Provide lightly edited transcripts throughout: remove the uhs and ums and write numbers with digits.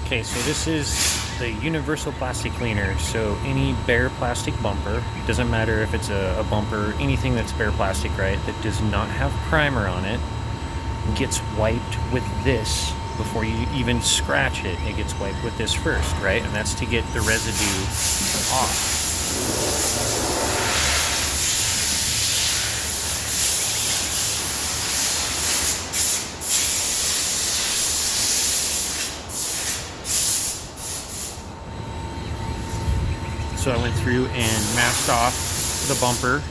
Okay, so this is the universal plastic cleaner. So any bare plastic bumper, doesn't matter if it's a bumper, anything that's bare plastic, right, that does not have primer on it, gets wiped with this before you even scratch it. It gets wiped with this first, right? And that's to get the residue off. So I went through and masked off the bumper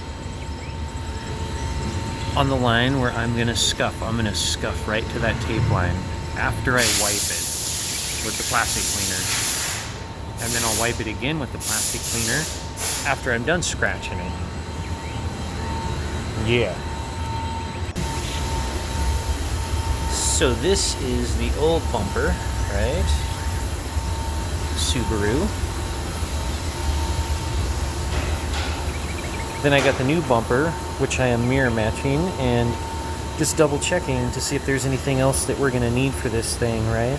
on the line where I'm gonna scuff. I'm gonna scuff right to that tape line after I wipe it with the plastic cleaner. And then I'll wipe it again with the plastic cleaner after I'm done scratching it. Yeah. So this is the old bumper, right? Subaru. Then I got the new bumper, which I am mirror matching and just double checking to see if there's anything else that we're gonna need for this thing, right?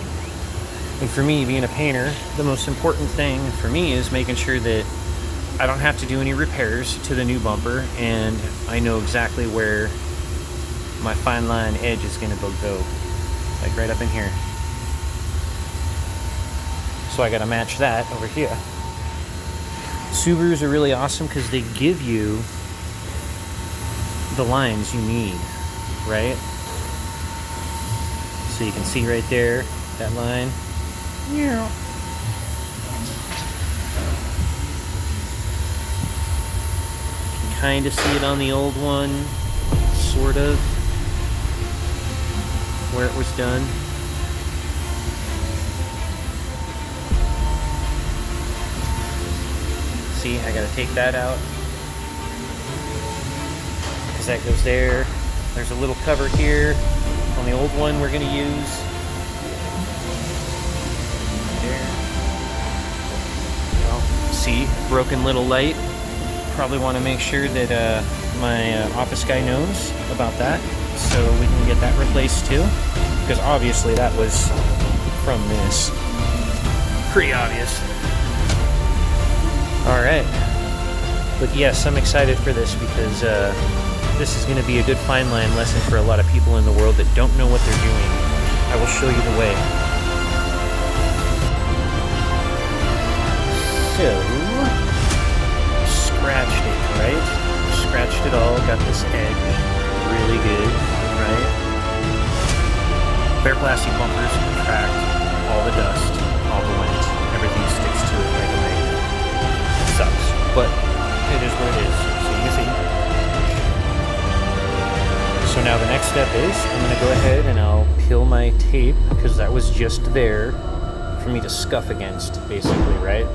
And for me, being a painter, the most important thing for me is making sure that I don't have to do any repairs to the new bumper, and I know exactly where my fine line edge is gonna go, like right up in here. So I gotta match that over here. Subarus are really awesome because they give you the lines you need, right? So you can see right there, that line. Yeah. You can kind of see it on the old one, sort of, where it was done. See, I gotta take that out because that goes there. There's a little cover here on the old one we're gonna use. There. Well, see, broken little light. Probably want to make sure that my office guy knows about that, so we can get that replaced too. Because obviously that was from this. Pretty obvious. Alright, but yes, I'm excited for this because this is going to be a good fine line lesson for a lot of people in the world that don't know what they're doing. I will show you the way. So, scratched it, right? Scratched it all, got this edge really good, right? Bare plastic bumpers attract all the dust, all the wind, everything sticks to it like a magnet. Sucks, but it is what it is, so you can see. So now the next step is I'm going to go ahead and I'll peel my tape because that was just there for me to scuff against, basically, right?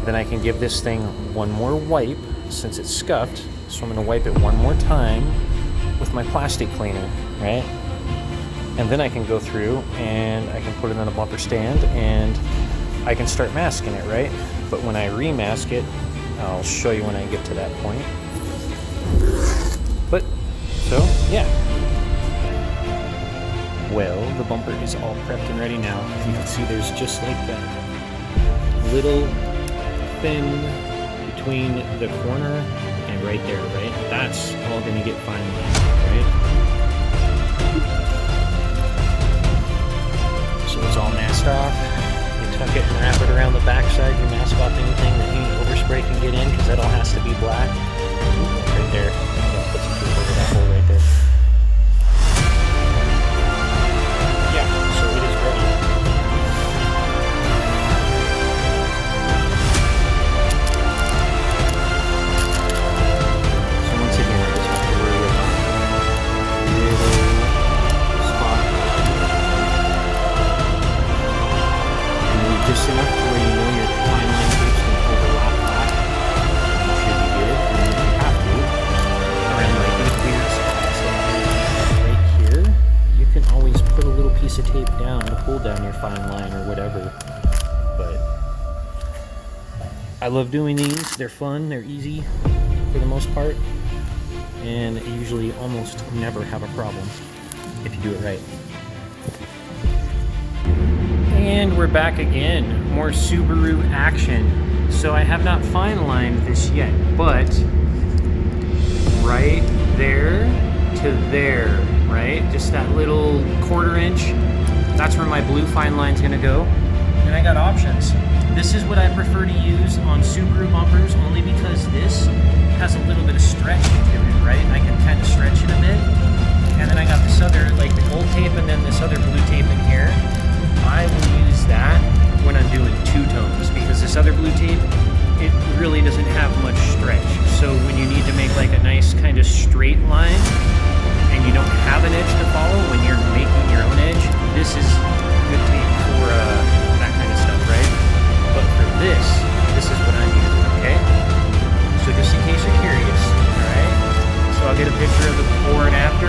Then I can give this thing one more wipe since it's scuffed, so I'm going to wipe it one more time with my plastic cleaner, right? And then I can go through and I can put it on a bumper stand and I can start masking it, right? But when I remask it, I'll show you when I get to that point. But, so, yeah. Well, the bumper is all prepped and ready now. You can see there's just like that little thin between the corner and right there, right? That's all gonna get fine lined, right? So it's all masked off. Tuck it and wrap it around the backside. You mask off anything that any overspray can get in because that all has to be black. Right there. Yeah, put some tape over that hole right there. Yeah, so it is ready. So once again, I just have to worry about little spot. Just enough to where you know your fine line tapes can overlap that. You should be good. And then if you have to, around like these weird spots like right here, you can always put a little piece of tape down to hold down your fine line or whatever. But I love doing these. They're fun. They're easy for the most part. And usually almost never have a problem if you do it right. And And we're back again, more Subaru action. So I have not fine lined this yet, but right there to there, right? Just that little 1/4 inch, that's where my blue fine line's gonna go. And I got options. This is what I prefer to use on Subaru bumpers only because this has a little bit of stretch to it, right? I can kind of stretch it a bit. And then I got this other, like the gold tape and then this other blue tape in here. I will use that when I'm doing two-tones because this other blue tape, it really doesn't have much stretch. So when you need to make like a nice kind of straight line and you don't have an edge to follow when you're making your own edge, this is good tape for that kind of stuff, right? But for this is what I'm using, okay? So just in case you're curious, all right? So I'll get a picture of the before and after.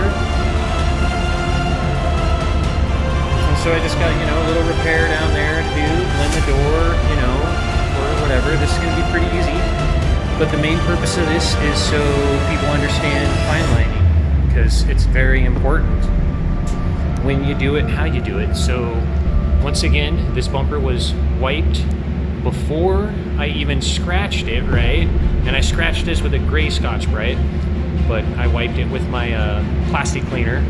And so I just got, you know, a little repair down there to do, blend the door, you know, or whatever. This is gonna be pretty easy. But the main purpose of this is so people understand fine lining, because it's very important when you do it, how you do it. So once again, this bumper was wiped before I even scratched it, right? And I scratched this with a gray Scotch-Brite, but I wiped it with my plastic cleaner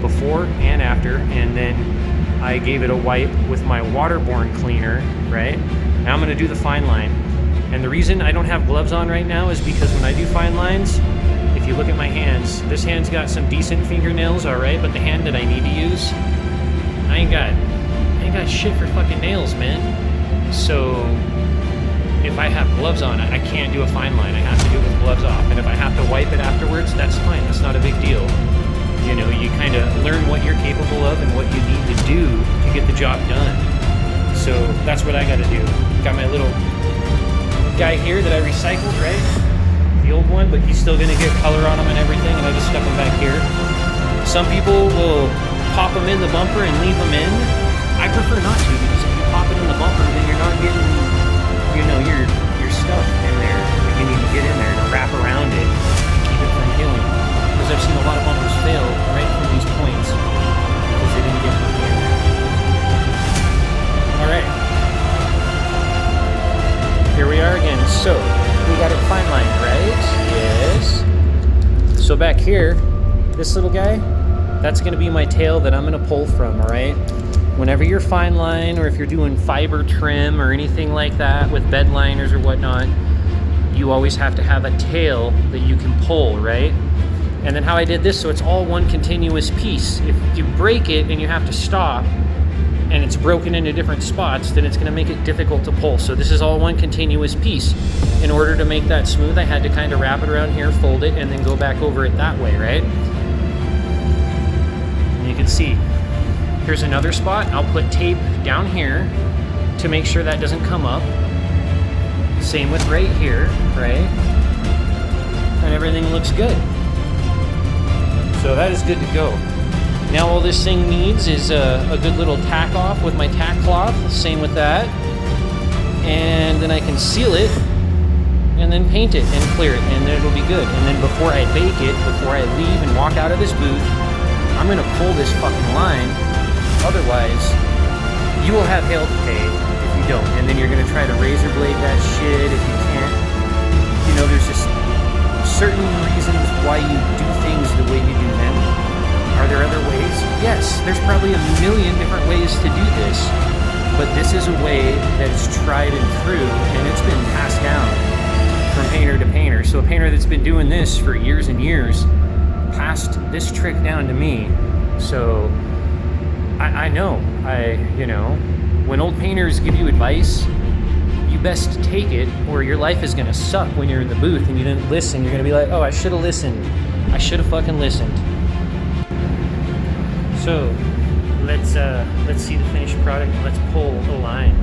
before and after, and then I gave it a wipe with my waterborne cleaner, right? Now I'm gonna do the fine line. And the reason I don't have gloves on right now is because when I do fine lines, if you look at my hands, this hand's got some decent fingernails, all right, but the hand that I need to use, I ain't got shit for fucking nails, man. So if I have gloves on, I can't do a fine line. I have to do it with gloves off. And if I have to wipe it afterwards, that's fine. That's not a big deal. You know, you kind of learn what you're capable of and what you need to do to get the job done. So that's what I got to do. Got my little guy here that I recycled, right? The old one, but he's still going to get color on him and everything, and I just stuck him back here. Some people will pop them in the bumper and leave them in. I prefer not to, because if you pop it in the bumper, then you're not getting, you know, your stuff in there that you need to get in there to wrap around it to keep it from healing. Because I've seen a lot of bumpers fail right from these points because they didn't get put in there. All right. Here we are again. So we got it fine lined, right? Yes. So back here, this little guy, that's going to be my tail that I'm going to pull from, all right? Whenever you're fine line, or if you're doing fiber trim or anything like that with bed liners or whatnot, you always have to have a tail that you can pull, right? And then how I did this, so it's all one continuous piece. If you break it and you have to stop, and it's broken into different spots, then it's gonna make it difficult to pull. So this is all one continuous piece. In order to make that smooth, I had to kind of wrap it around here, fold it, and then go back over it that way, right? And you can see, here's another spot. I'll put tape down here to make sure that doesn't come up. Same with right here, right? And everything looks good. So that is good to go. Now all this thing needs is a good little tack off with my tack cloth. Same with that. And then I can seal it and then paint it and clear it, and then it'll be good. And then before I bake it, before I leave and walk out of this booth, I'm gonna pull this fucking line. Otherwise, you will have hell to pay if you don't. And then you're gonna try to razor blade that shit if you can't. You know, there's just certain reasons why you do things the way you do them. Are there other ways? Yes, there's probably a million different ways to do this, but this is a way that is tried and true, and it's been passed down from painter to painter. So a painter that's been doing this for years and years passed this trick down to me. So I know, you know, when old painters give you advice, you best take it, or your life is gonna suck when you're in the booth and you didn't listen. You're gonna be like, oh, I should have listened. I should have fucking listened. So let's see the finished product and let's pull a line.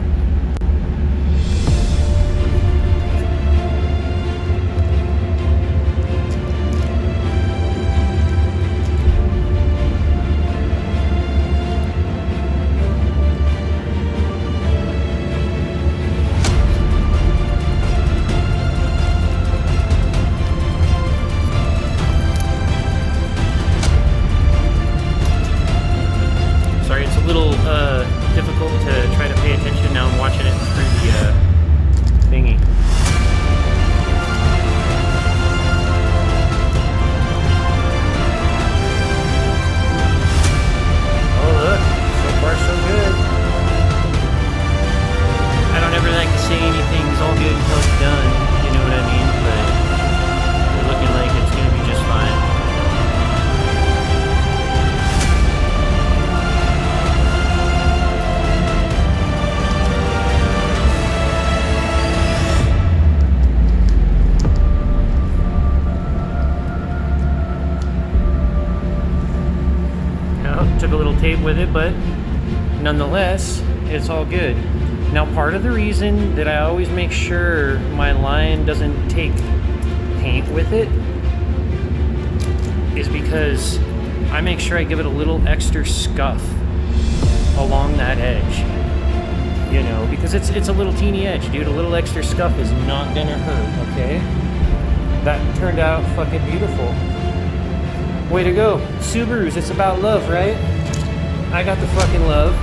difficult to try to pay attention. Now I'm watching it through the thingy. Oh look, so far so good. I don't ever like to say anything's all good until it's done, you know what I mean? But it's looking like it's gonna be just fine. Took a little tape with it, but nonetheless, it's all good. Now, part of the reason that I always make sure my line doesn't take paint with it is because I make sure I give it a little extra scuff along that edge. You know, because it's a little teeny edge, dude. A little extra scuff is not gonna hurt, okay? That turned out fucking beautiful. Way to go. Subarus, it's about love, right? I got the fucking love.